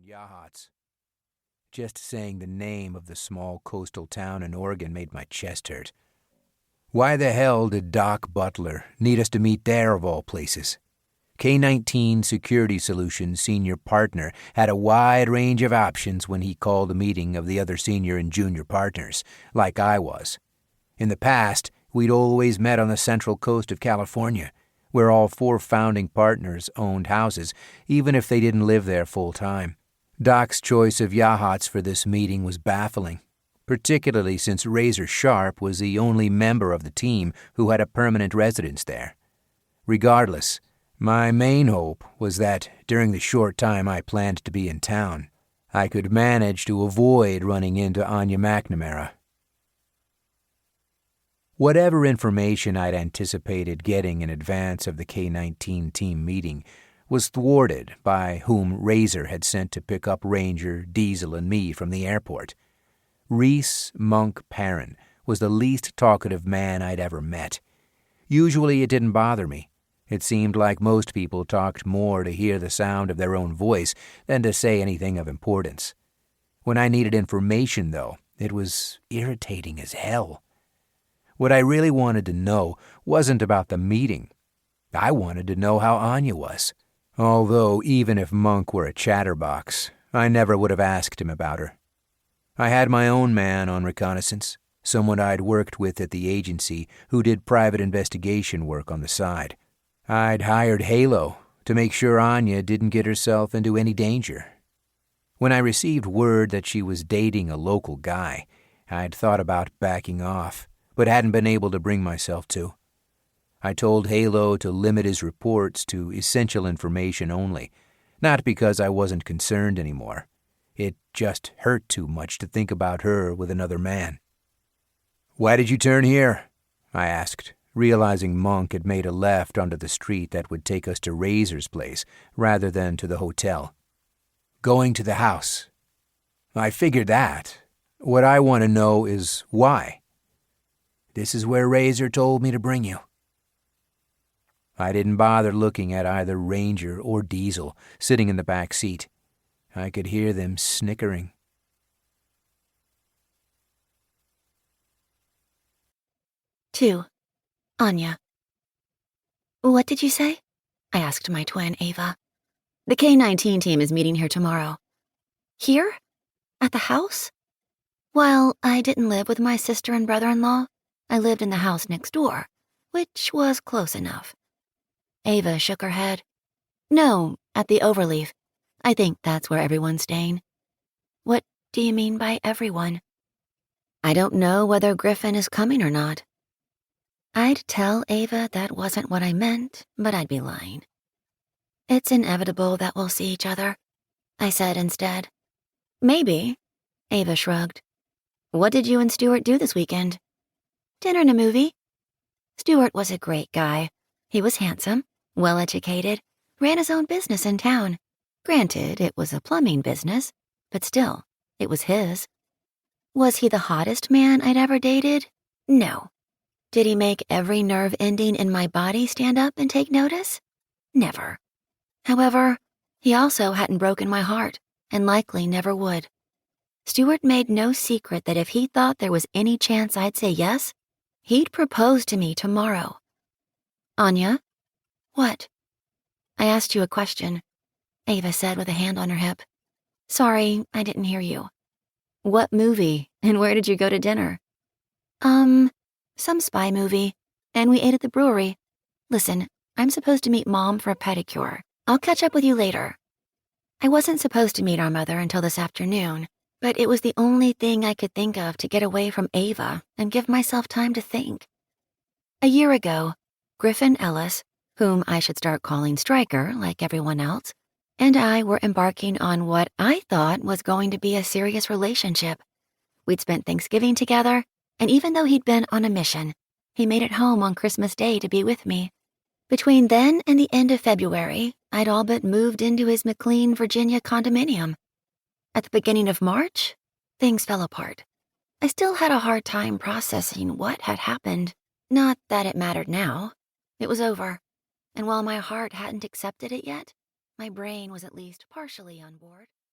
Yachats. Just saying the name of the small coastal town in Oregon made my chest hurt. Why the hell did Doc Butler need us to meet there of all places? K-19 Security Solutions senior partner had a wide range of options when he called a meeting of the other senior and junior partners, like I was. In the past, we'd always met on the central coast of California, where all 4 founding partners owned houses, even if they didn't live there full-time. Doc's choice of Yachats for this meeting was baffling, particularly since Razor Sharp was the only member of the team who had a permanent residence there. Regardless, my main hope was that, during the short time I planned to be in town, I could manage to avoid running into Aine McNamara. Whatever information I'd anticipated getting in advance of the K-19 team meeting was thwarted by whom Razor had sent to pick up Ranger, Diesel, and me from the airport. Reese Monk Perrin was the least talkative man I'd ever met. Usually it didn't bother me. It seemed like most people talked more to hear the sound of their own voice than to say anything of importance. When I needed information, though, it was irritating as hell. What I really wanted to know wasn't about the meeting. I wanted to know how Anya was. Although, even if Monk were a chatterbox, I never would have asked him about her. I had my own man on reconnaissance, someone I'd worked with at the agency who did private investigation work on the side. I'd hired Halo to make sure Anya didn't get herself into any danger. When I received word that she was dating a local guy, I'd thought about backing off, but hadn't been able to bring myself to. I told Halo to limit his reports to essential information only, not because I wasn't concerned anymore. It just hurt too much to think about her with another man. "Why did you turn here?" I asked, realizing Monk had made a left onto the street that would take us to Razor's place rather than to the hotel. "Going to the house." "I figured that. What I want to know is why." "This is where Razor told me to bring you." I didn't bother looking at either Ranger or Diesel sitting in the back seat. I could hear them snickering. 2. Anya. "What did you say?" I asked my twin, Ava. "The K-19 team is meeting here tomorrow." "Here? At the house?" "Well, I didn't live with my sister and brother-in-law. I lived in the house next door, which was close enough." Ava shook her head. "No, at the Overleaf. I think that's where everyone's staying." "What do you mean by everyone?" "I don't know whether Griffin is coming or not." I'd tell Ava that wasn't what I meant, but I'd be lying. "It's inevitable that we'll see each other," I said instead. "Maybe," Ava shrugged. "What did you and Stuart do this weekend?" "Dinner and a movie." Stuart was a great guy. He was handsome, well-educated, ran his own business in town. Granted, it was a plumbing business, but still, it was his. Was he the hottest man I'd ever dated? No. Did he make every nerve ending in my body stand up and take notice? Never. However, he also hadn't broken my heart, and likely never would. Stuart made no secret that if he thought there was any chance I'd say yes, he'd propose to me tomorrow. "Anya?" "What?" "I asked you a question," Ava said with a hand on her hip. "Sorry, I didn't hear you." "What movie, and where did you go to dinner?" Some spy movie, and we ate at the brewery. Listen, I'm supposed to meet Mom for a pedicure. I'll catch up with you later." I wasn't supposed to meet our mother until this afternoon, but it was the only thing I could think of to get away from Ava and give myself time to think. A year ago, Griffin Ellis, whom I should start calling Stryker like everyone else, and I were embarking on what I thought was going to be a serious relationship. We'd spent Thanksgiving together, and even though he'd been on a mission, he made it home on Christmas Day to be with me. Between then and the end of February, I'd all but moved into his McLean, Virginia condominium. At the beginning of March, things fell apart. I still had a hard time processing what had happened. Not that it mattered now. It was over, and while my heart hadn't accepted it yet, my brain was at least partially on board.